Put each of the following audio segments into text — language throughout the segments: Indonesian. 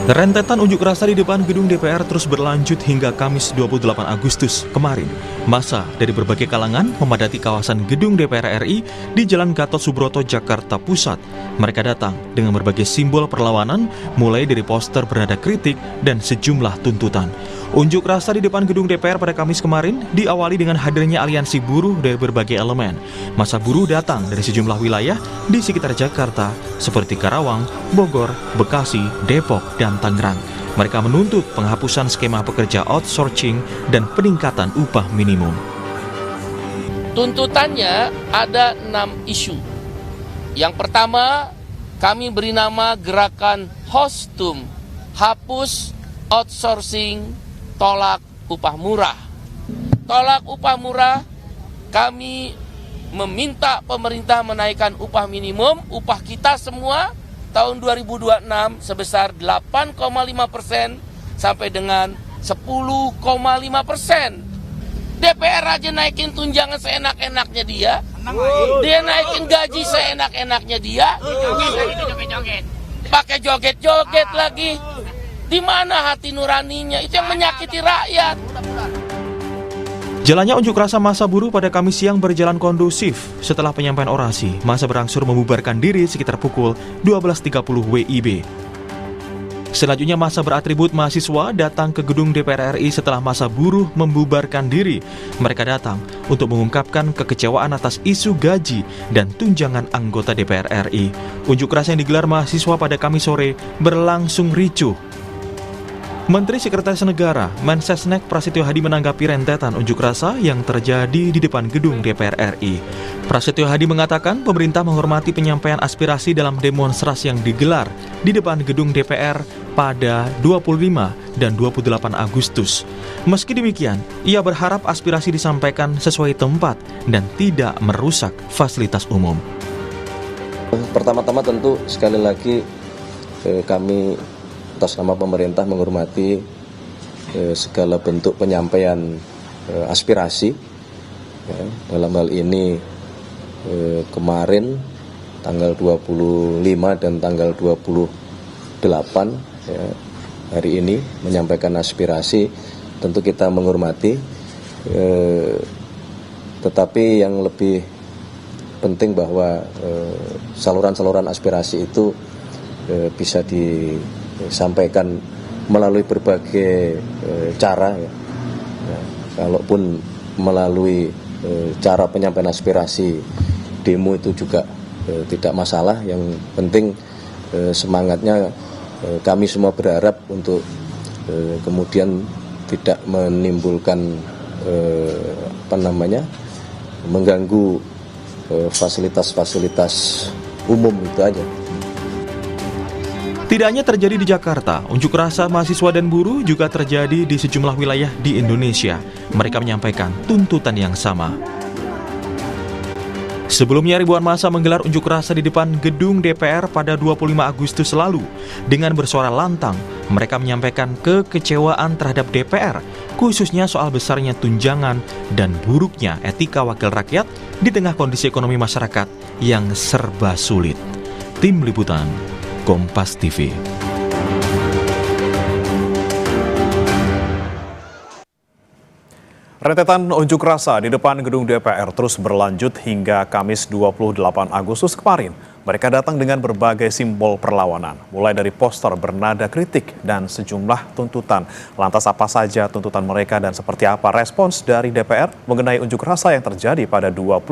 Rentetan unjuk rasa di depan gedung DPR terus berlanjut hingga Kamis 28 Agustus kemarin. Massa dari berbagai kalangan memadati kawasan gedung DPR RI di Jalan Gatot Subroto, Jakarta Pusat. Mereka datang dengan berbagai simbol perlawanan, mulai dari poster bernada kritik dan sejumlah tuntutan. Unjuk rasa di depan gedung DPR pada Kamis kemarin diawali dengan hadirnya aliansi buruh dari berbagai elemen. Massa buruh datang dari sejumlah wilayah di sekitar Jakarta seperti Karawang, Bogor, Bekasi, Depok, dan Tangerang. Mereka menuntut penghapusan skema pekerja outsourcing dan peningkatan upah minimum. Tuntutannya ada 6 isu. Yang pertama, kami beri nama gerakan Hostum, hapus outsourcing, tolak upah murah. Tolak upah murah, kami meminta pemerintah menaikkan upah minimum, upah kita semua tahun 2026 sebesar 8,5% sampai dengan 10,5%. DPR aja naikin tunjangan seenak-enaknya dia. Dia naikin gaji seenak-enaknya dia. Pakai joget-joget lagi. Di mana hati nuraninya? Itu yang menyakiti rakyat. Jalannya unjuk rasa massa buruh pada Kamis siang berjalan kondusif. Setelah penyampaian orasi, massa berangsur membubarkan diri sekitar pukul 12.30 WIB. Selanjutnya massa beratribut mahasiswa datang ke gedung DPR RI setelah massa buruh membubarkan diri. Mereka datang untuk mengungkapkan kekecewaan atas isu gaji dan tunjangan anggota DPR RI. Unjuk rasa yang digelar mahasiswa pada Kamis sore berlangsung ricuh. Menteri Sekretaris Negara Mensesnek Prasetyo Hadi menanggapi rentetan unjuk rasa yang terjadi di depan gedung DPR RI. Prasetyo Hadi mengatakan pemerintah menghormati penyampaian aspirasi dalam demonstrasi yang digelar di depan gedung DPR pada 25 dan 28 Agustus. Meski demikian, ia berharap aspirasi disampaikan sesuai tempat dan tidak merusak fasilitas umum. Pertama-tama tentu sekali lagi kami atas nama pemerintah menghormati segala bentuk penyampaian aspirasi. Dalam hal ini kemarin tanggal 25 dan tanggal 28 hari ini menyampaikan aspirasi, tentu kita menghormati, tetapi yang lebih penting bahwa saluran-saluran aspirasi itu bisa disampaikan melalui berbagai cara ya. Kalaupun melalui cara penyampaian aspirasi demo itu juga tidak masalah. Yang penting semangatnya kami semua berharap untuk kemudian tidak menimbulkan mengganggu fasilitas-fasilitas umum, itu aja. Tidak hanya terjadi di Jakarta, unjuk rasa mahasiswa dan buruh juga terjadi di sejumlah wilayah di Indonesia. Mereka menyampaikan tuntutan yang sama. Sebelumnya ribuan massa menggelar unjuk rasa di depan gedung DPR pada 25 Agustus lalu. Dengan bersuara lantang, mereka menyampaikan kekecewaan terhadap DPR, khususnya soal besarnya tunjangan dan buruknya etika wakil rakyat di tengah kondisi ekonomi masyarakat yang serba sulit. Tim Liputan Kompas TV. Rentetan unjuk rasa di depan gedung DPR terus berlanjut hingga Kamis 28 Agustus kemarin. Mereka datang dengan berbagai simbol perlawanan, mulai dari poster bernada kritik dan sejumlah tuntutan. Lantas apa saja tuntutan mereka dan seperti apa respons dari DPR mengenai unjuk rasa yang terjadi pada 25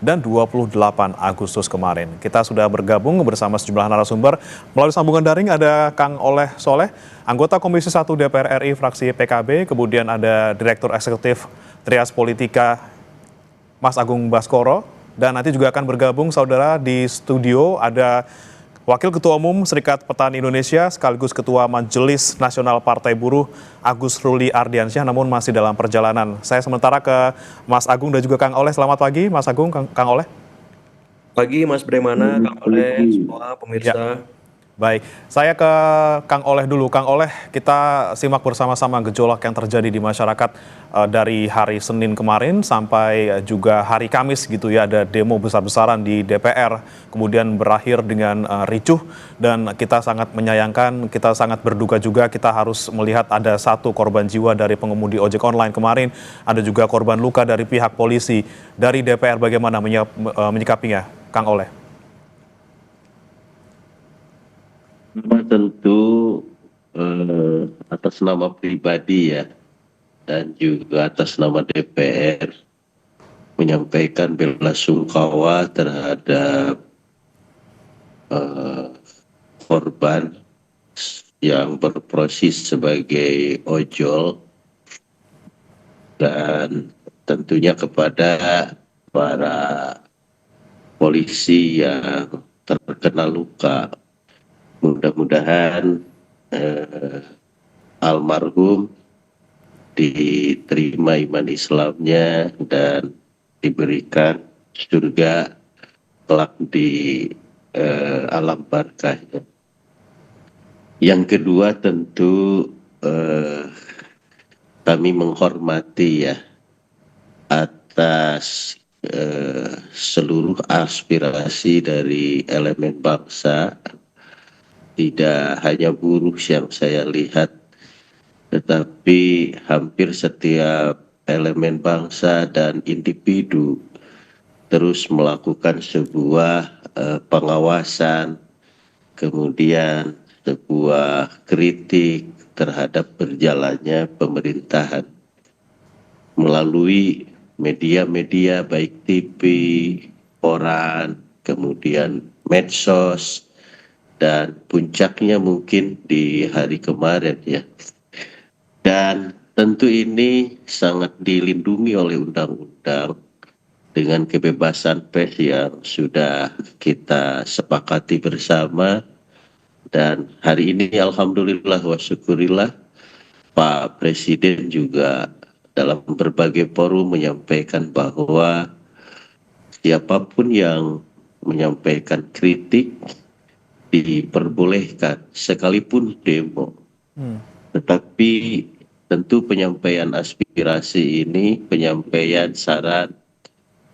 dan 28 Agustus kemarin? Kita sudah bergabung bersama sejumlah narasumber. Melalui sambungan daring ada Kang Oleh Soleh, anggota Komisi 1 DPR RI fraksi PKB, kemudian ada Direktur Eksekutif Trias Politika Mas Agung Baskoro. Dan nanti juga akan bergabung saudara di studio ada Wakil Ketua Umum Serikat Petani Indonesia sekaligus Ketua Majelis Nasional Partai Buruh Agus Ruli Ardiansyah, namun masih dalam perjalanan. Saya sementara ke Mas Agung dan juga Kang Oleh. Selamat pagi Mas Agung, Kang Oleh. Pagi Mas Bremana, Kang Oleh, semua pemirsa. Ya. Baik, saya ke Kang Oleh dulu. Kang Oleh, kita simak bersama-sama gejolak yang terjadi di masyarakat dari hari Senin kemarin sampai juga hari Kamis gitu ya. Ada demo besar-besaran di DPR, kemudian berakhir dengan ricuh dan kita sangat menyayangkan, kita sangat berduka juga. Kita harus melihat ada 1 korban jiwa dari pengemudi ojek online kemarin, ada juga korban luka dari pihak polisi. Dari DPR bagaimana menyikapinya, Kang Oleh? Tentu atas nama pribadi ya, dan juga atas nama DPR menyampaikan bela sungkawa terhadap korban yang berproses sebagai ojol, dan tentunya kepada para polisi yang terkena luka. Mudah-mudahan almarhum diterima iman Islamnya dan diberikan surga kelak di alam barzakh. Yang kedua tentu kami menghormati ya atas seluruh aspirasi dari elemen bangsa. Tidak hanya buruh yang saya lihat, tetapi hampir setiap elemen bangsa dan individu terus melakukan sebuah pengawasan, kemudian sebuah kritik terhadap berjalannya pemerintahan melalui media-media baik TV, koran, kemudian medsos, dan puncaknya mungkin di hari kemarin ya. Dan tentu ini sangat dilindungi oleh undang-undang dengan kebebasan pers yang sudah kita sepakati bersama. Dan hari ini alhamdulillah wa syukurillah Pak Presiden juga dalam berbagai forum menyampaikan bahwa siapapun yang menyampaikan kritik diperbolehkan sekalipun demo. Tetapi tentu penyampaian aspirasi ini, penyampaian saran,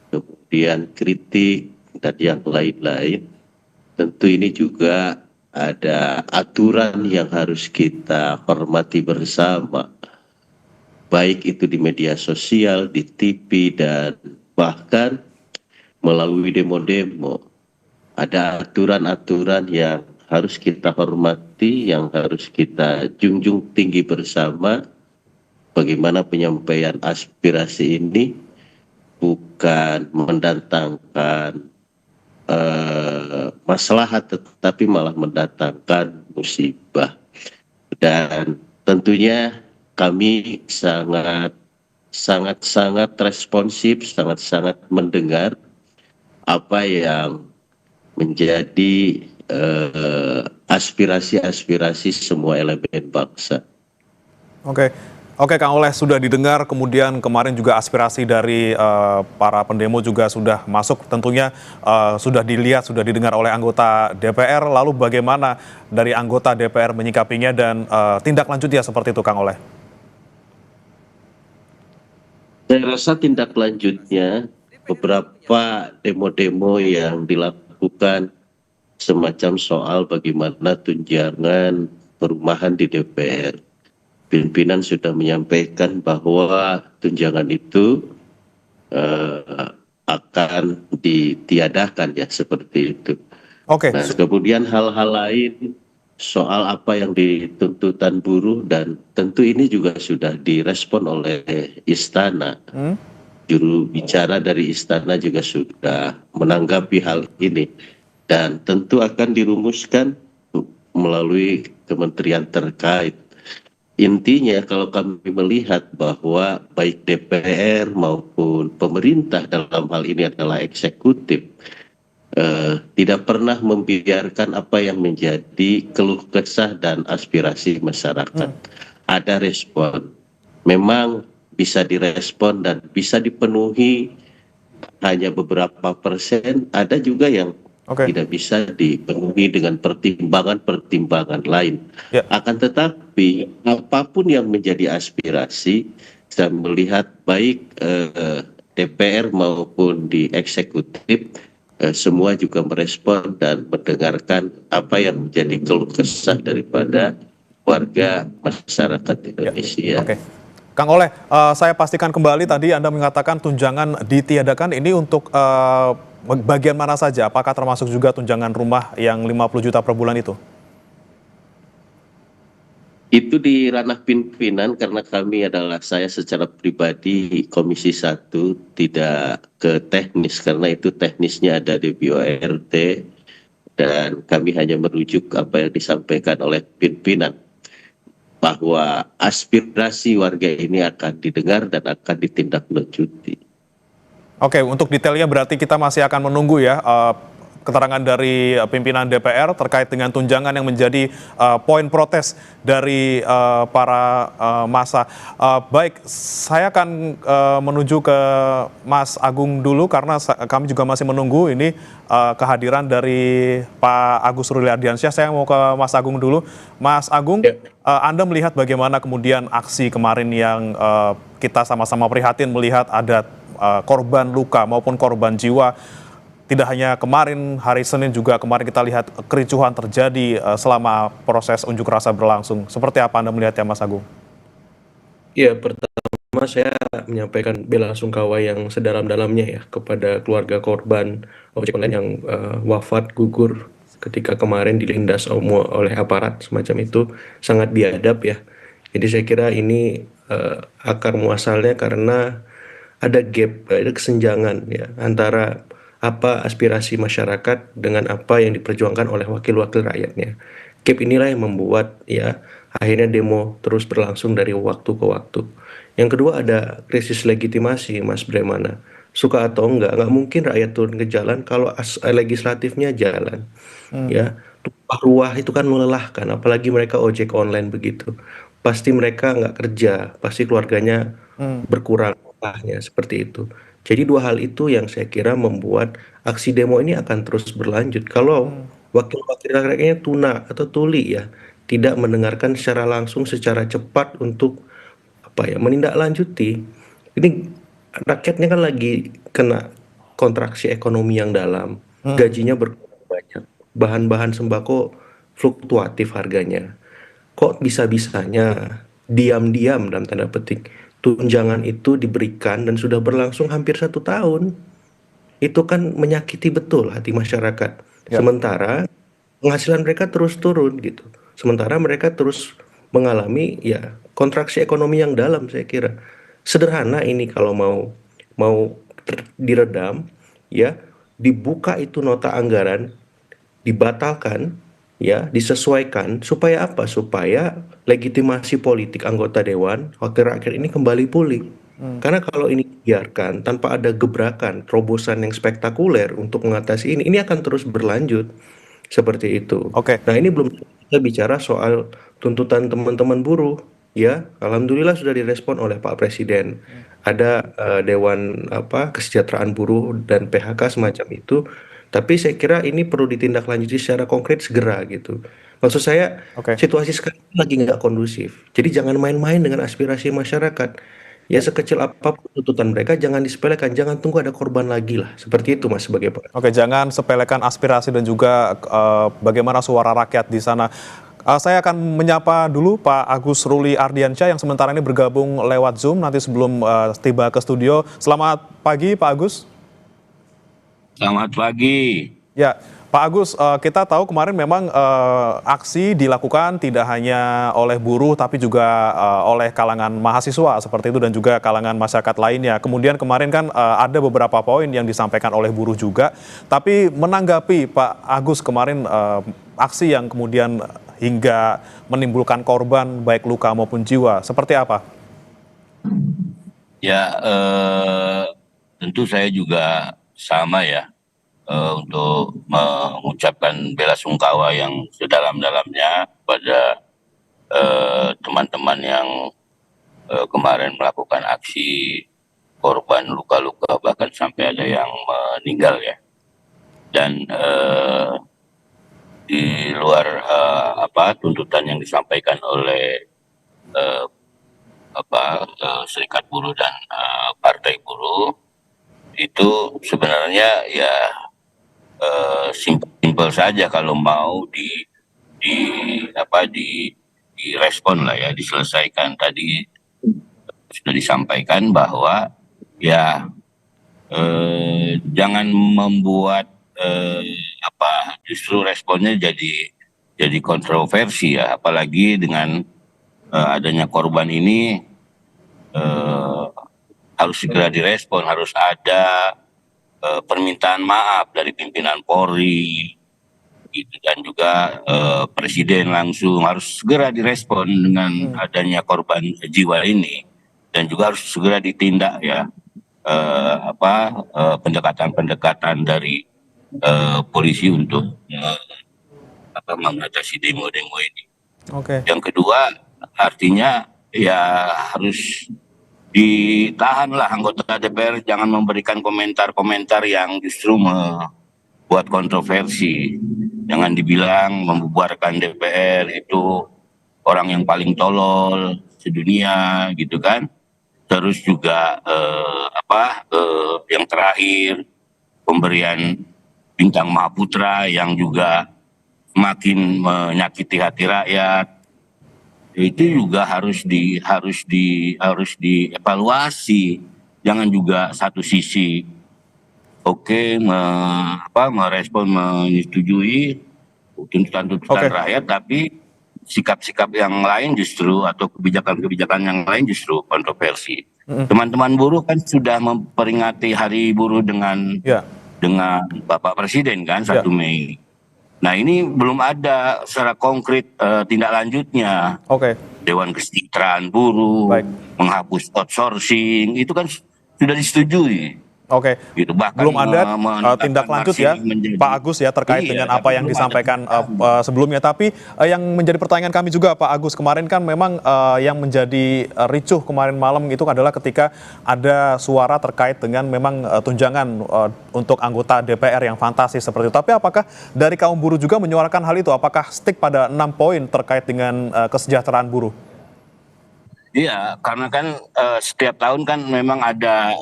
kemudian kritik dan yang lain-lain, tentu ini juga ada aturan yang harus kita hormati bersama, baik itu di media sosial, di TV, dan bahkan melalui demo-demo. Ada aturan-aturan yang harus kita hormati, yang harus kita junjung tinggi bersama. Bagaimana penyampaian aspirasi ini bukan mendatangkan maslahat, tetapi malah mendatangkan musibah. Dan tentunya kami sangat responsif, sangat mendengar apa yang menjadi aspirasi-aspirasi semua elemen bangsa. Oke, Kang Oleh, sudah didengar, kemudian kemarin juga aspirasi dari para pendemo juga sudah masuk, tentunya sudah dilihat, sudah didengar oleh anggota DPR, lalu bagaimana dari anggota DPR menyikapinya dan tindak lanjutnya seperti itu, Kang Oleh? Saya rasa tindak lanjutnya beberapa demo-demo yang dilakukan semacam soal bagaimana tunjangan perumahan di DPR. Pimpinan sudah menyampaikan bahwa tunjangan itu akan ditiadakan ya, seperti itu. Nah, kemudian hal-hal lain soal apa yang dituntutan buruh, dan tentu ini juga sudah direspon oleh Istana. Juru bicara dari Istana juga sudah menanggapi hal ini, dan tentu akan dirumuskan melalui kementerian terkait. Intinya kalau kami melihat bahwa baik DPR maupun pemerintah dalam hal ini adalah eksekutif, tidak pernah membiarkan apa yang menjadi keluh kesah dan aspirasi masyarakat. Ada respon, memang bisa direspon dan bisa dipenuhi hanya beberapa persen, ada juga yang Tidak bisa dipenuhi dengan pertimbangan-pertimbangan lain. Akan tetapi apapun yang menjadi aspirasi, saya melihat baik DPR maupun di eksekutif semua juga merespon dan mendengarkan apa yang menjadi keluh kesah daripada warga masyarakat Indonesia. Kang Oleh, saya pastikan kembali tadi Anda mengatakan tunjangan ditiadakan ini untuk bagian mana saja? Apakah termasuk juga tunjangan rumah yang 50 juta per bulan itu? Itu di ranah pimpinan karena saya secara pribadi Komisi 1 tidak ke teknis karena itu teknisnya ada di BORT dan kami hanya merujuk apa yang disampaikan oleh pimpinan bahwa aspirasi warga ini akan didengar dan akan ditindaklanjuti. Oke, untuk detailnya berarti kita masih akan menunggu ya keterangan dari pimpinan DPR terkait dengan tunjangan yang menjadi poin protes dari para massa. Baik, saya akan menuju ke Mas Agung dulu karena kami juga masih menunggu ini kehadiran dari Pak Agus Ruli Ardiansyah. Saya mau ke Mas Agung dulu. Mas Agung, Anda melihat bagaimana kemudian aksi kemarin yang kita sama-sama prihatin melihat ada korban luka maupun korban jiwa. Tidak hanya kemarin, hari Senin juga kemarin kita lihat kericuhan terjadi selama proses unjuk rasa berlangsung. Seperti apa Anda melihatnya, Mas Agung? Ya, pertama saya menyampaikan bela sungkawa yang sedalam-dalamnya ya kepada keluarga korban ojek online yang wafat gugur ketika kemarin dilindas oleh aparat semacam itu, sangat biadab ya. Jadi saya kira ini akar muasalnya karena ada gap, ada kesenjangan ya antara apa aspirasi masyarakat dengan apa yang diperjuangkan oleh wakil-wakil rakyatnya. Gap inilah yang membuat ya akhirnya demo terus berlangsung dari waktu ke waktu. Yang kedua ada krisis legitimasi, Mas Bremana. Suka atau enggak mungkin rakyat turun ke jalan kalau legislatifnya jalan. Ya, tumpah ruah itu kan melelahkan, apalagi mereka ojek online begitu. Pasti mereka nggak kerja, pasti keluarganya berkurang seperti itu. Jadi dua hal itu yang saya kira membuat aksi demo ini akan terus berlanjut. Kalau wakil-wakil rakyatnya tuli ya, tidak mendengarkan secara langsung, secara cepat untuk menindaklanjuti. Ini rakyatnya kan lagi kena kontraksi ekonomi yang dalam, gajinya berkurang banyak, bahan-bahan sembako fluktuatif harganya. Kok bisa-bisanya diam-diam dalam tanda petik tunjangan itu diberikan dan sudah berlangsung hampir 1 tahun. Itu kan menyakiti betul hati masyarakat. Sementara penghasilan mereka terus turun gitu. Sementara mereka terus mengalami ya kontraksi ekonomi yang dalam, saya kira. Sederhana ini kalau mau diredam ya, dibuka itu nota anggaran, dibatalkan ya, disesuaikan supaya apa? Supaya legitimasi politik anggota dewan, wakil rakyat ini kembali pulih. Karena kalau ini dibiarkan tanpa ada gebrakan, terobosan yang spektakuler untuk mengatasi ini akan terus berlanjut seperti itu. Nah, ini belum kita bicara soal tuntutan teman-teman buruh, ya. Alhamdulillah sudah direspon oleh Pak Presiden. Ada Dewan Kesejahteraan Buruh dan PHK semacam itu. Tapi saya kira ini perlu ditindaklanjuti secara konkret segera gitu. Maksud saya situasi sekarang lagi nggak kondusif. Jadi jangan main-main dengan aspirasi masyarakat. Ya sekecil apapun tuntutan mereka jangan disepelekan, jangan tunggu ada korban lagi lah. Seperti itu Mas sebagai Pak. Jangan sepelekan aspirasi dan juga bagaimana suara rakyat di sana. Saya akan menyapa dulu Pak Agus Ruli Ardiansyah yang sementara ini bergabung lewat Zoom nanti sebelum tiba ke studio. Selamat pagi Pak Agus. Selamat pagi. Ya, Pak Agus, kita tahu kemarin memang aksi dilakukan tidak hanya oleh buruh tapi juga oleh kalangan mahasiswa seperti itu dan juga kalangan masyarakat lainnya. Kemudian kemarin kan ada beberapa poin yang disampaikan oleh buruh juga. Tapi menanggapi Pak Agus kemarin aksi yang kemudian hingga menimbulkan korban baik luka maupun jiwa, seperti apa? Ya, tentu saya juga sama ya untuk mengucapkan bela sungkawa yang sedalam-dalamnya pada teman-teman yang kemarin melakukan aksi korban luka-luka bahkan sampai ada yang meninggal ya. dan di luar tuntutan yang disampaikan oleh serikat buruh dan partai buruh, itu sebenarnya ya simpel saja kalau mau direspon lah ya, diselesaikan. Tadi sudah disampaikan bahwa ya jangan membuat justru responnya jadi kontroversi ya, apalagi dengan adanya korban ini harus segera direspon, harus ada permintaan maaf dari pimpinan Polri gitu, dan juga Presiden langsung harus segera direspon dengan adanya korban jiwa ini, dan juga harus segera ditindak ya pendekatan-pendekatan dari polisi untuk mengatasi demo-demo ini. Yang kedua, artinya ya harus ditahanlah anggota DPR, jangan memberikan komentar-komentar yang justru membuat kontroversi. Jangan dibilang membubarkan DPR itu orang yang paling tolol sedunia gitu kan. Terus juga yang terakhir, pemberian bintang Mahaputra yang juga makin menyakiti hati rakyat, itu juga harus dievaluasi. Jangan juga satu sisi merespon, menyetujui tuntutan-tuntutan rakyat, tapi sikap-sikap yang lain justru, atau kebijakan-kebijakan yang lain justru kontroversi. Teman-teman buruh kan sudah memperingati Hari Buruh dengan Bapak Presiden kan 1 Mei. Nah, ini belum ada secara konkret tindak lanjutnya. Dewan Kesejahteraan Buruh, menghapus outsourcing, itu kan sudah disetujui. Gitu. Bahkan belum ada tindak lanjut ya, Pak Agus ya, terkait dengan apa yang disampaikan sebelumnya. Tapi yang menjadi pertanyaan kami juga, Pak Agus, kemarin kan memang yang menjadi ricuh kemarin malam itu adalah ketika ada suara terkait dengan memang tunjangan untuk anggota DPR yang fantastis seperti itu. Tapi apakah dari kaum buruh juga menyuarakan hal itu? Apakah stick pada 6 poin terkait dengan kesejahteraan buruh? Iya, karena kan setiap tahun kan memang ada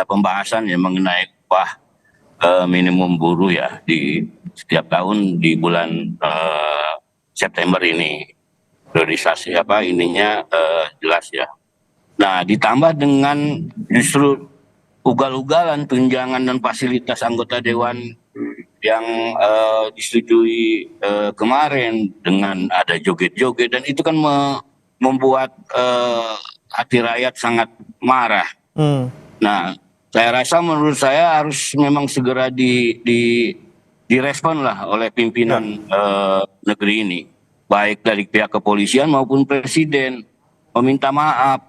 pembahasan ya mengenai upah minimum buruh ya di setiap tahun di bulan September ini. Priorisasi jelas ya. Nah, ditambah dengan justru ugal-ugalan tunjangan dan fasilitas anggota dewan yang disetujui kemarin, dengan ada joget-joget, dan itu kan membuat hati rakyat sangat marah. Nah, menurut saya harus memang segera direspon lah oleh pimpinan negeri ini, baik dari pihak kepolisian maupun Presiden, meminta maaf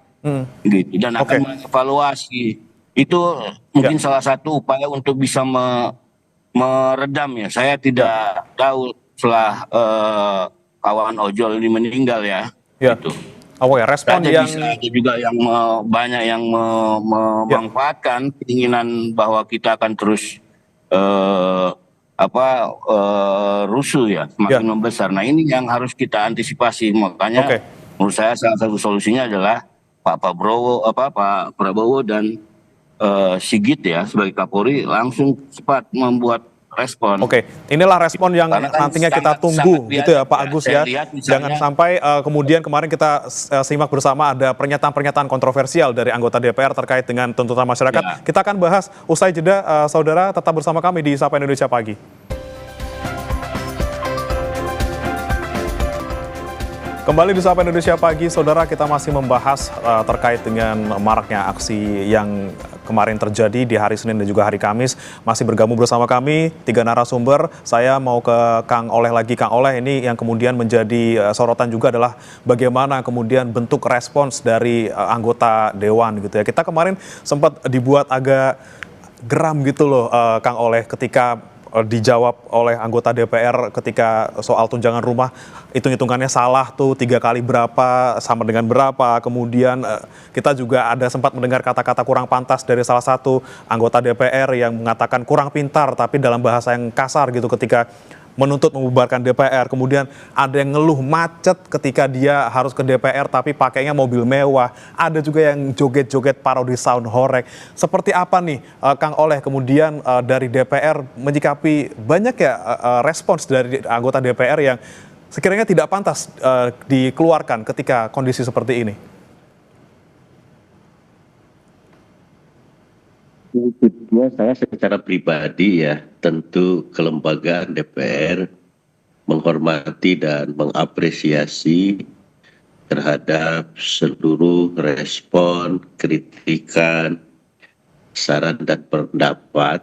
gitu, dan akan mengevaluasi. Itu mungkin salah satu upaya untuk bisa meredam ya. Saya tidak tahu setelah kawan ojol ini meninggal ya. Gitu. Respon ada yang juga yang banyak yang memanfaatkan keinginan bahwa kita akan terus rusuh ya, semakin membesar. Nah, ini yang harus kita antisipasi. Makanya menurut saya salah satu solusinya adalah Pak Prabowo dan Sigit ya sebagai Kapolri langsung cepat membuat respon. Inilah respon yang nantinya kita tunggu gitu ya, Pak Agus ya. Jangan sampai kemudian kemarin kita simak bersama ada pernyataan-pernyataan kontroversial dari anggota DPR terkait dengan tuntutan masyarakat. Kita akan bahas usai jeda, saudara, tetap bersama kami di Sapa Indonesia Pagi. Kembali di Sapa Indonesia Pagi, saudara, kita masih membahas terkait dengan maraknya aksi yang kemarin terjadi di hari Senin dan juga hari Kamis. Masih bergabung bersama kami 3 narasumber. Saya mau ke Kang Oleh lagi. Kang Oleh, ini yang kemudian menjadi sorotan juga adalah bagaimana kemudian bentuk respons dari anggota Dewan gitu ya. Kita kemarin sempat dibuat agak geram gitu loh, Kang Oleh, ketika dijawab oleh anggota DPR ketika soal tunjangan rumah, hitung-hitungannya salah tuh 3 kali berapa, sama dengan berapa. Kemudian kita juga ada sempat mendengar kata-kata kurang pantas dari salah satu anggota DPR yang mengatakan kurang pintar, tapi dalam bahasa yang kasar gitu ketika menuntut membubarkan DPR. Kemudian ada yang ngeluh macet ketika dia harus ke DPR tapi pakainya mobil mewah. Ada juga yang joget-joget parodi sound horeg. Seperti apa nih Kang Oleh kemudian dari DPR menyikapi banyak ya respons dari anggota DPR yang sekiranya tidak pantas dikeluarkan ketika kondisi seperti ini? Sebetulnya saya secara pribadi ya, tentu kelembagaan DPR menghormati dan mengapresiasi terhadap seluruh respon, kritikan, saran dan pendapat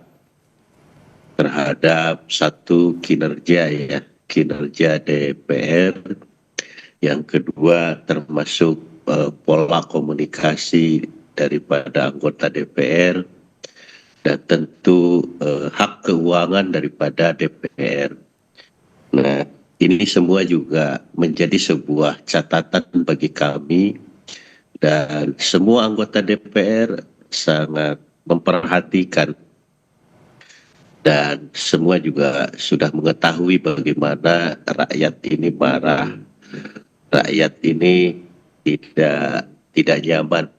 terhadap satu kinerja ya, kinerja DPR. Yang kedua termasuk pola komunikasi daripada anggota DPR, dan tentu hak keuangan daripada DPR. Nah, ini semua juga menjadi sebuah catatan bagi kami, dan semua anggota DPR sangat memperhatikan, dan semua juga sudah mengetahui bagaimana rakyat ini marah, rakyat ini tidak nyaman.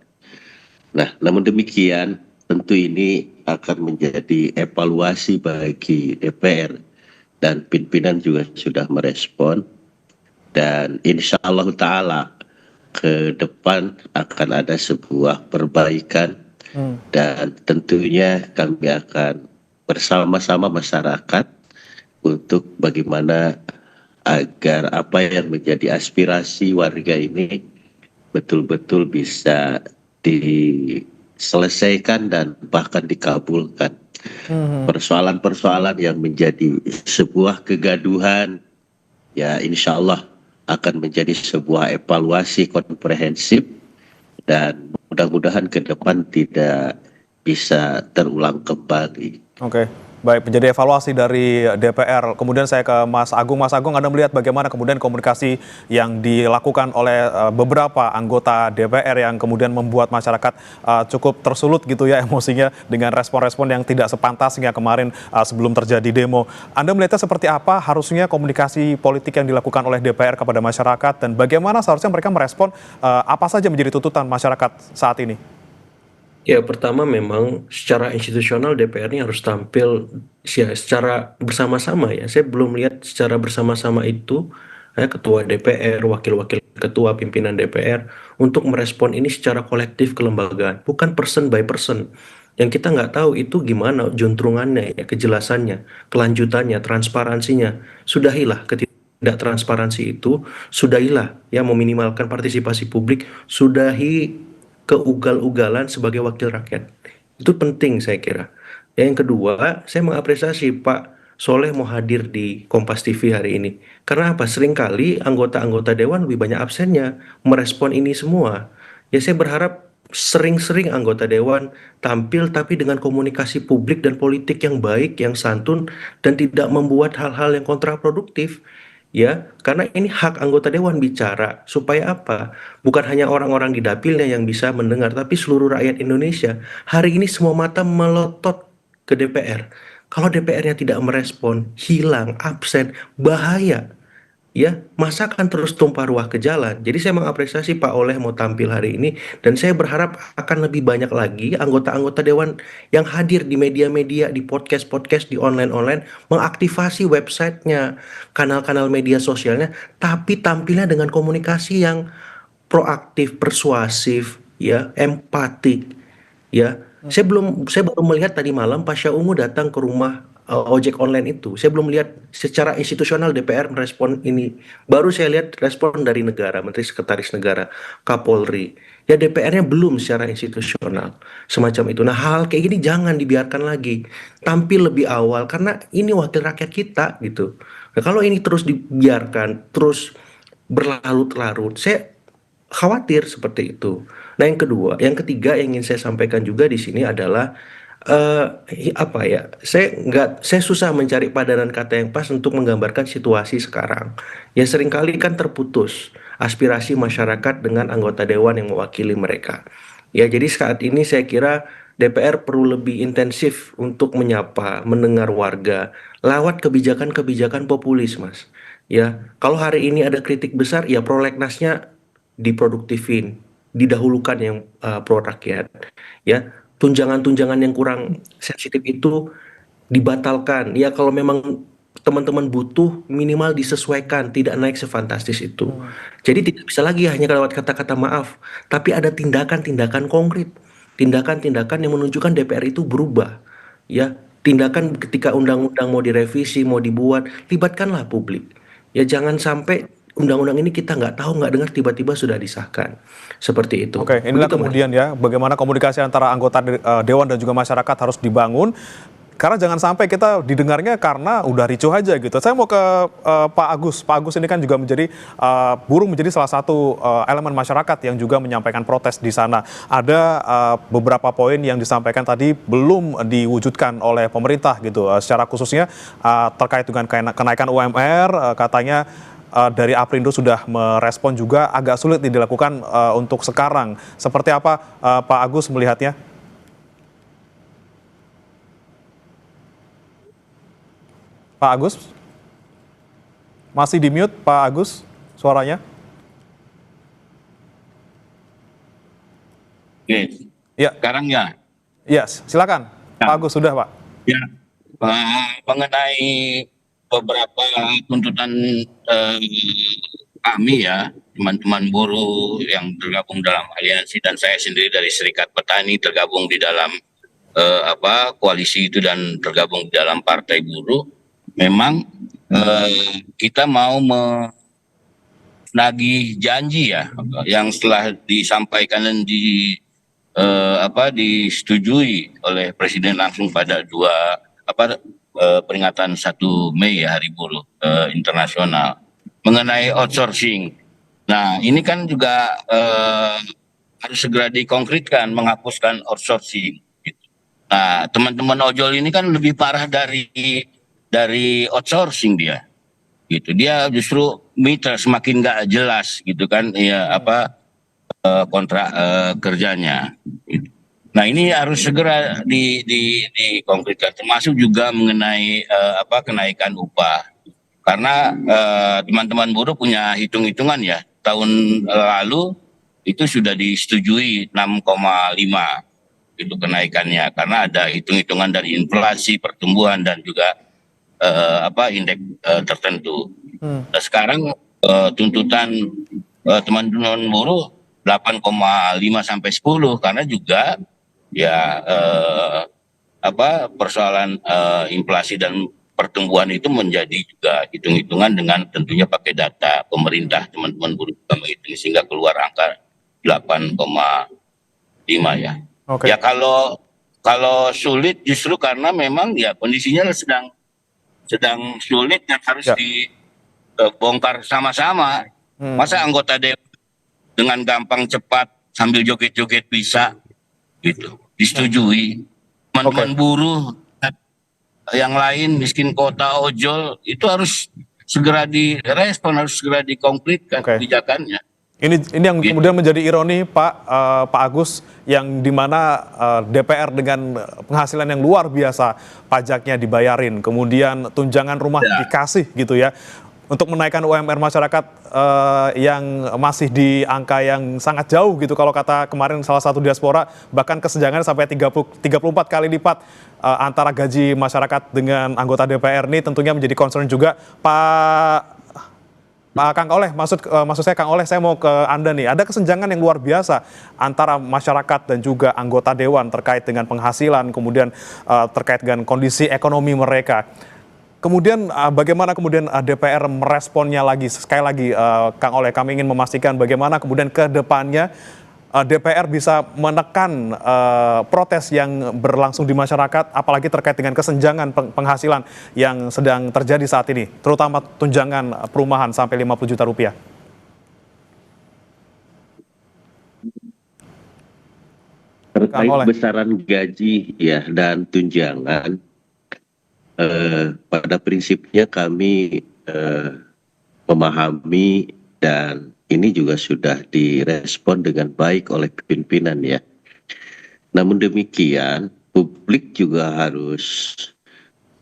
Nah, namun demikian tentu ini akan menjadi evaluasi bagi DPR, dan pimpinan juga sudah merespon, dan insya Allah Ta'ala ke depan akan ada sebuah perbaikan, dan tentunya kami akan bersama-sama masyarakat untuk bagaimana agar apa yang menjadi aspirasi warga ini betul-betul bisa diselesaikan dan bahkan dikabulkan. Persoalan-persoalan yang menjadi sebuah kegaduhan, ya insya Allah akan menjadi sebuah evaluasi komprehensif, dan mudah-mudahan ke depan tidak bisa terulang kembali. Oke, baik, menjadi evaluasi dari DPR. Kemudian saya ke Mas Agung. Mas Agung, Anda melihat bagaimana kemudian komunikasi yang dilakukan oleh beberapa anggota DPR yang kemudian membuat masyarakat cukup tersulut gitu ya emosinya dengan respon-respon yang tidak sepantasnya kemarin sebelum terjadi demo. Anda melihatnya seperti apa harusnya komunikasi politik yang dilakukan oleh DPR kepada masyarakat, dan bagaimana seharusnya mereka merespon apa saja menjadi tuntutan masyarakat saat ini? Ya, pertama memang secara institusional DPR ini harus tampil ya, secara bersama-sama ya. Saya belum lihat secara bersama-sama itu ketua DPR, wakil-wakil ketua pimpinan DPR untuk merespon ini secara kolektif kelembagaan, bukan person by person. Yang kita nggak tahu itu gimana juntrungannya ya, kejelasannya, kelanjutannya, transparansinya. Sudahilah ketidaktransparansi itu, sudahilah ya meminimalkan partisipasi publik, sudahi keugal-ugalan sebagai wakil rakyat. Itu penting saya kira. Yang kedua, saya mengapresiasi Pak Soleh mau hadir di Kompas TV hari ini. Karena apa? Seringkali anggota-anggota Dewan lebih banyak absennya merespon ini semua. Ya saya berharap sering-sering anggota Dewan tampil tapi dengan komunikasi publik dan politik yang baik, yang santun, dan tidak membuat hal-hal yang kontraproduktif. Ya, karena ini hak anggota Dewan bicara. Supaya apa? Bukan hanya orang-orang di dapilnya yang bisa mendengar, tapi seluruh rakyat Indonesia. Hari ini semua mata melotot ke DPR. Kalau DPR-nya tidak merespon, hilang, absen, bahaya. Ya, masa akan terus tumpah ruah ke jalan. Jadi saya mengapresiasi Pak Oleh mau tampil hari ini, dan saya berharap akan lebih banyak lagi anggota-anggota Dewan yang hadir di media-media, di podcast-podcast, di online-online, mengaktifasi websitenya, kanal-kanal media sosialnya, tapi tampilnya dengan komunikasi yang proaktif, persuasif, ya, empatik, ya. Saya baru melihat tadi malam Pasha Ungu datang ke rumah ojek online itu. Saya belum lihat secara institusional DPR merespon ini. Baru saya lihat respon dari negara, Menteri Sekretaris Negara, Kapolri. Ya DPR-nya belum secara institusional semacam itu. Nah hal kayak gini jangan dibiarkan lagi. Tampil lebih awal karena ini wakil rakyat kita gitu. Nah, kalau ini terus dibiarkan, terus berlarut-larut, saya khawatir seperti itu. Nah yang ketiga yang ingin saya sampaikan juga di sini adalah apa ya, saya susah mencari padanan kata yang pas untuk menggambarkan situasi sekarang. Ya seringkali kan terputus aspirasi masyarakat dengan anggota dewan yang mewakili mereka. Ya jadi saat ini saya kira DPR perlu lebih intensif untuk menyapa, mendengar warga lewat kebijakan-kebijakan populis, Mas. Ya, kalau hari ini ada kritik besar, ya prolegnasnya diproduktifin, didahulukan yang pro rakyat. Ya, tunjangan-tunjangan yang kurang sensitif itu dibatalkan. Ya kalau memang teman-teman butuh, minimal disesuaikan, tidak naik sefantastis itu. Jadi tidak bisa lagi hanya lewat kata-kata maaf, tapi ada tindakan-tindakan konkret, tindakan-tindakan yang menunjukkan DPR itu berubah. Ya, tindakan ketika undang-undang mau direvisi, mau dibuat, libatkanlah publik. Ya jangan sampai undang-undang ini kita nggak tahu, nggak dengar, tiba-tiba sudah disahkan. Seperti itu. Oke, inilah Begitu, Mas. kemudian ya bagaimana komunikasi antara anggota dewan dan juga masyarakat harus dibangun. Karena jangan sampai kita didengarnya karena udah ricuh aja gitu. Saya mau ke Pak Agus. Pak Agus ini kan juga menjadi buruh, menjadi salah satu elemen masyarakat yang juga menyampaikan protes di sana. Ada beberapa poin yang disampaikan tadi belum diwujudkan oleh pemerintah gitu. Secara khususnya terkait dengan kenaikan UMR, katanya dari Aprindo sudah merespon juga agak sulit dilakukan untuk sekarang. Seperti apa Pak Agus melihatnya? Pak Agus? Masih di mute Pak Agus suaranya? Oke, Ya, sekarang ya. yes, silakan. Pak Agus sudah Pak. Ya, mengenai beberapa tuntutan kami ya, teman-teman buruh yang tergabung dalam aliansi dan saya sendiri dari Serikat Petani tergabung di dalam koalisi itu dan tergabung di dalam Partai Buruh. Memang kita mau menagih janji ya, yang setelah disampaikan dan disetujui oleh Presiden langsung pada peringatan 1 Mei ya, Hari Buruh Internasional mengenai outsourcing. Nah ini kan juga harus segera dikonkretkan, menghapuskan outsourcing. Nah teman-teman ojol ini kan lebih parah dari outsourcing dia, gitu. Dia justru mitra semakin nggak jelas, gitu kan, ya kontrak kerjanya. Gitu. Nah ini harus segera dikonkretkan, termasuk juga mengenai kenaikan upah, karena teman-teman buruh punya hitung-hitungan ya. Tahun lalu itu sudah disetujui 6,5 itu kenaikannya, karena ada hitung-hitungan dari inflasi, pertumbuhan dan juga indeks tertentu. Nah, sekarang tuntutan teman-teman buruh 8,5 sampai 10 karena juga ya persoalan inflasi dan pertumbuhan itu menjadi juga hitung-hitungan dengan tentunya pakai data pemerintah. Teman-teman buruh juga menghitung sehingga keluar angka 8,5 ya. Okay. Ya kalau sulit justru karena memang ya kondisinya sedang sulit dan harus dibongkar sama-sama. Masa anggota dewan dengan gampang cepat sambil joget-joget bisa gitu disetujui. Teman-teman buruh yang lain, miskin kota, ojol itu harus segera direspon, harus segera dikonkretkan kebijakannya. Ini yang kemudian menjadi ironi Pak Agus, yang dimana DPR dengan penghasilan yang luar biasa pajaknya dibayarin, kemudian tunjangan rumah dikasih gitu ya, untuk menaikkan UMR masyarakat yang masih di angka yang sangat jauh gitu. Kalau kata kemarin salah satu diaspora, bahkan kesenjangan sampai 34 kali lipat antara gaji masyarakat dengan anggota DPR. Ini tentunya menjadi concern juga Pak Kang Oleh, maksud saya Kang Oleh, saya mau ke Anda nih. Ada kesenjangan yang luar biasa antara masyarakat dan juga anggota dewan terkait dengan penghasilan, kemudian terkait dengan kondisi ekonomi mereka. Kemudian bagaimana kemudian DPR meresponnya lagi? Sekali lagi Kang Oleh, kami ingin memastikan bagaimana kemudian ke depannya DPR bisa menekan protes yang berlangsung di masyarakat, apalagi terkait dengan kesenjangan penghasilan yang sedang terjadi saat ini, terutama tunjangan perumahan sampai 50 juta rupiah. dilakukan oleh besaran gaji ya dan tunjangan, pada prinsipnya kami memahami dan ini juga sudah direspon dengan baik oleh pimpinan ya. Namun demikian, publik juga harus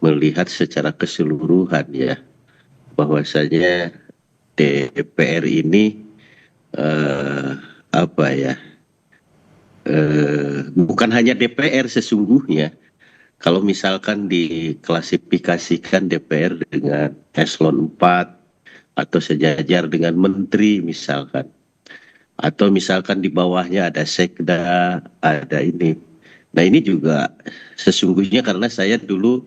melihat secara keseluruhan ya, bahwasanya DPR ini bukan hanya DPR sesungguhnya. Kalau misalkan diklasifikasikan DPR dengan eselon 4 atau sejajar dengan menteri misalkan, atau misalkan di bawahnya ada sekda, ada ini. Nah ini juga sesungguhnya karena saya dulu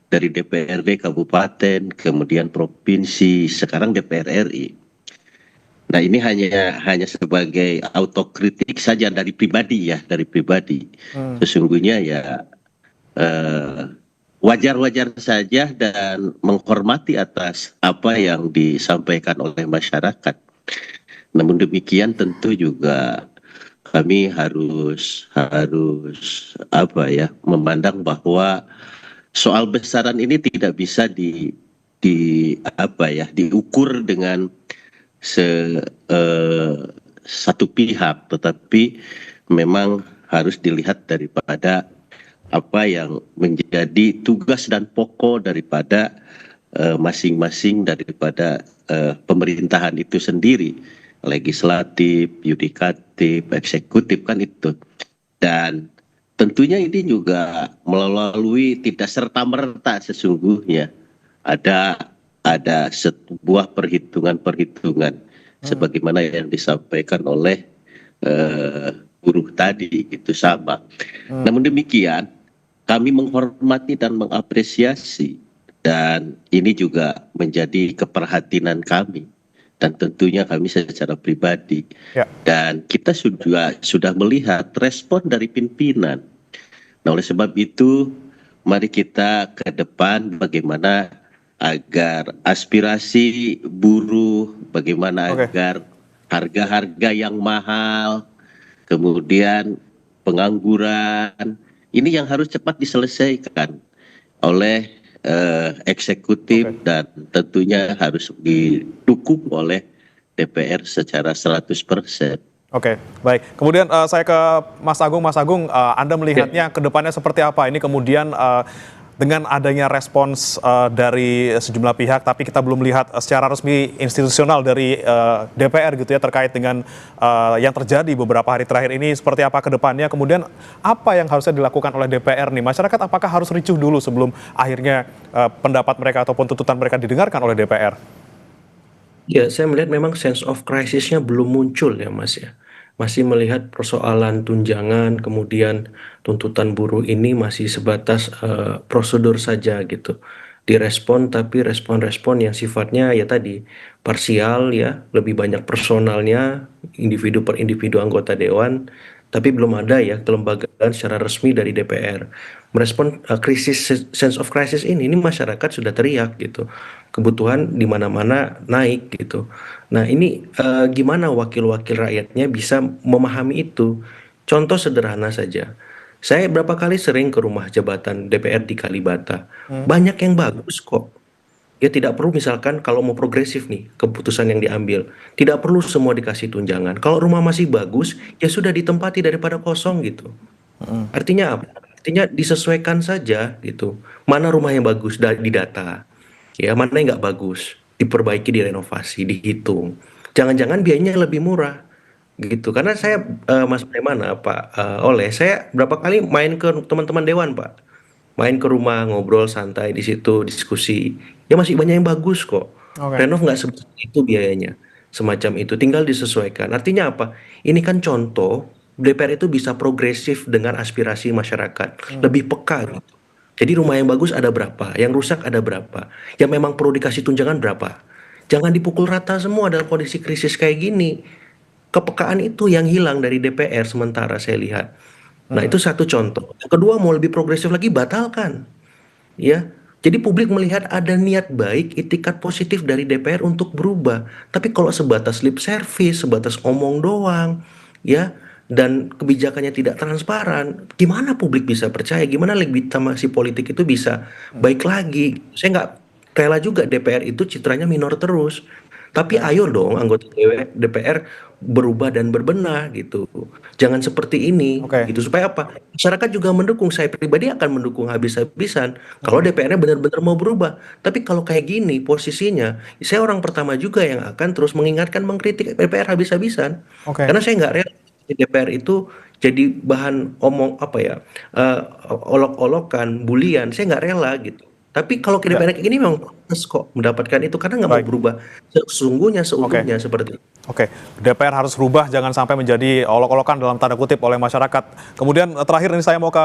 dari DPRD kabupaten, kemudian provinsi, sekarang DPR RI. Nah ini hanya sebagai autokritik saja dari pribadi ya, dari pribadi. Sesungguhnya ya wajar-wajar saja dan menghormati atas apa yang disampaikan oleh masyarakat. Namun demikian tentu juga kami harus memandang bahwa soal besaran ini tidak bisa diukur dengan satu pihak, tetapi memang harus dilihat daripada apa yang menjadi tugas dan pokok daripada masing-masing daripada pemerintahan itu sendiri, legislatif, yudikatif, eksekutif kan itu. Dan tentunya ini juga melalui tidak serta-merta sesungguhnya ada sebuah perhitungan-perhitungan sebagaimana yang disampaikan oleh buruh tadi itu sama. Namun demikian kami menghormati dan mengapresiasi dan ini juga menjadi keprihatinan kami dan tentunya kami secara pribadi dan kita sudah melihat respon dari pimpinan. Nah oleh sebab itu mari kita ke depan bagaimana agar aspirasi buruh, bagaimana agar harga-harga yang mahal, kemudian pengangguran, ini yang harus cepat diselesaikan oleh eksekutif dan tentunya harus didukung oleh DPR secara 100%. Oke, baik. Kemudian saya ke Mas Agung. Mas Agung, Anda melihatnya ke depannya seperti apa? Ini kemudian dengan adanya respons dari sejumlah pihak, tapi kita belum lihat secara resmi institusional dari DPR gitu ya terkait dengan yang terjadi beberapa hari terakhir ini seperti apa ke depannya. Kemudian apa yang harusnya dilakukan oleh DPR nih? Masyarakat apakah harus ricuh dulu sebelum akhirnya pendapat mereka ataupun tuntutan mereka didengarkan oleh DPR? Ya, saya melihat memang sense of crisis-nya belum muncul ya Mas ya. Masih melihat persoalan tunjangan, kemudian tuntutan buruh ini masih sebatas prosedur saja gitu. Direspon tapi respon-respon yang sifatnya ya tadi parsial ya, lebih banyak personalnya, individu per individu anggota dewan, tapi belum ada ya kelembagaan secara resmi dari DPR. Merespon sense of crisis ini masyarakat sudah teriak gitu. Kebutuhan di mana-mana naik gitu. Nah ini gimana wakil-wakil rakyatnya bisa memahami itu? Contoh sederhana saja. Saya berapa kali sering ke rumah jabatan DPR di Kalibata. Banyak yang bagus kok. Ya tidak perlu misalkan kalau mau progresif nih keputusan yang diambil. Tidak perlu semua dikasih tunjangan. Kalau rumah masih bagus ya sudah ditempati daripada kosong gitu. Artinya apa? Artinya disesuaikan saja gitu. Mana rumah yang bagus di data. Ya mana yang nggak bagus, diperbaiki, direnovasi, dihitung. Jangan-jangan biayanya lebih murah, gitu. Karena saya Mas Pemana, Pak Oleh, saya berapa kali main ke teman-teman dewan, Pak, main ke rumah ngobrol santai di situ diskusi, ya masih banyak yang bagus kok. Renov nggak sebesar itu biayanya, semacam itu. Tinggal disesuaikan. Artinya apa? Ini kan contoh DPR itu bisa progresif dengan aspirasi masyarakat, lebih peka gitu. Jadi rumah yang bagus ada berapa, yang rusak ada berapa, yang memang perlu dikasih tunjangan berapa. Jangan dipukul rata semua dalam kondisi krisis kayak gini. Kepekaan itu yang hilang dari DPR sementara saya lihat. Nah itu satu contoh. Yang kedua mau lebih progresif lagi batalkan. Ya, jadi publik melihat ada niat baik, itikat positif dari DPR untuk berubah. Tapi kalau sebatas lip service, sebatas omong doang, ya dan kebijakannya tidak transparan, gimana publik bisa percaya? Gimana legitimasi politik itu bisa baik lagi? Saya nggak rela juga DPR itu citranya minor terus. Tapi ayo dong anggota DPR berubah dan berbenah gitu. Jangan seperti ini gitu. Supaya apa? Masyarakat juga mendukung. Saya pribadi akan mendukung habis-habisan kalau DPR-nya benar-benar mau berubah. Tapi kalau kayak gini posisinya, saya orang pertama juga yang akan terus mengingatkan, mengkritik DPR habis-habisan. Karena saya nggak rela DPR itu jadi bahan olok-olokan, bulian. Saya nggak rela gitu. Tapi kalau DPR kayak gini memang pantas kok mendapatkan itu karena nggak mau berubah sesungguhnya seutuhnya seperti itu. DPR harus berubah, jangan sampai menjadi olok-olokan dalam tanda kutip oleh masyarakat. Kemudian terakhir ini saya mau ke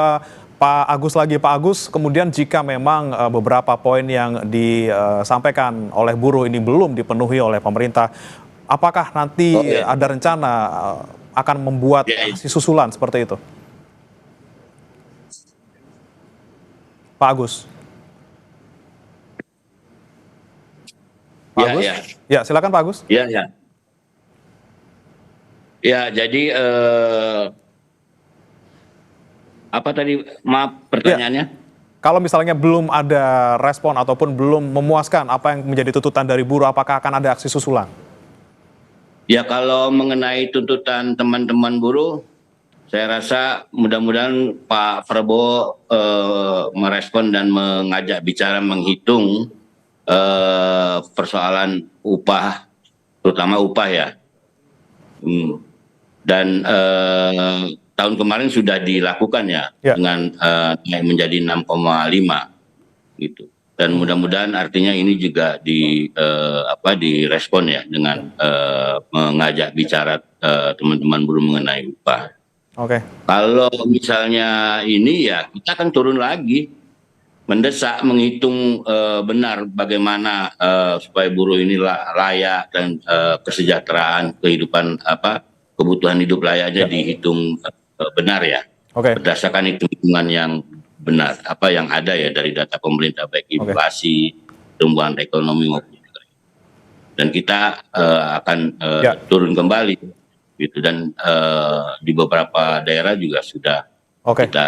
Pak Agus lagi. Pak Agus, kemudian jika memang beberapa poin yang disampaikan oleh buruh ini belum dipenuhi oleh pemerintah, apakah nanti ada rencana akan membuat aksi susulan seperti itu? Pak Agus. Pak Agus? Ya, silakan Pak Agus. Ya. Ya, jadi apa tadi? Maaf pertanyaannya. Kalau misalnya belum ada respon ataupun belum memuaskan apa yang menjadi tuntutan dari buruh, apakah akan ada aksi susulan? Ya, kalau mengenai tuntutan teman-teman buruh, saya rasa mudah-mudahan Pak Prabowo merespon dan mengajak bicara, menghitung persoalan upah, terutama upah ya. Dan tahun kemarin sudah dilakukan ya. Dengan naik menjadi 6,5 gitu. Dan mudah-mudahan artinya ini juga direspon ya dengan mengajak bicara teman-teman buruh mengenai upah. Kalau misalnya ini ya kita akan turun lagi, mendesak, menghitung benar bagaimana supaya buruh ini layak dan kesejahteraan kehidupan kebutuhan hidup layaknya dihitung benar ya, berdasarkan hitungan yang benar yang ada ya dari data pemerintah baik inflasi, pertumbuhan ekonomi maupun juga. Dan kita akan turun kembali gitu, dan di beberapa daerah juga sudah kita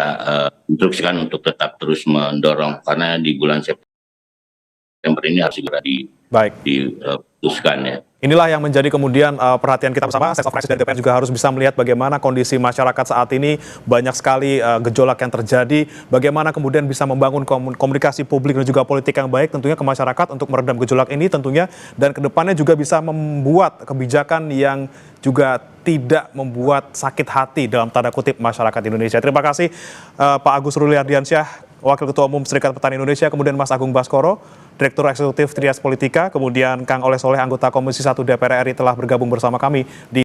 instruksikan untuk tetap terus mendorong karena di bulan September ini harus segera diputuskan ya. Inilah yang menjadi kemudian perhatian kita bersama. State of Crisis dari DPR juga harus bisa melihat bagaimana kondisi masyarakat saat ini, banyak sekali gejolak yang terjadi, bagaimana kemudian bisa membangun komunikasi publik dan juga politik yang baik tentunya ke masyarakat untuk meredam gejolak ini tentunya, dan kedepannya juga bisa membuat kebijakan yang juga tidak membuat sakit hati dalam tanda kutip masyarakat Indonesia. Terima kasih Pak Agus Ruli Ardiansyah, Wakil Ketua Umum Serikat Petani Indonesia, kemudian Mas Agung Baskoro, Direktur Eksekutif Trias Politika, kemudian Kang Oleh Soleh, anggota Komisi 1 DPR RI telah bergabung bersama kami di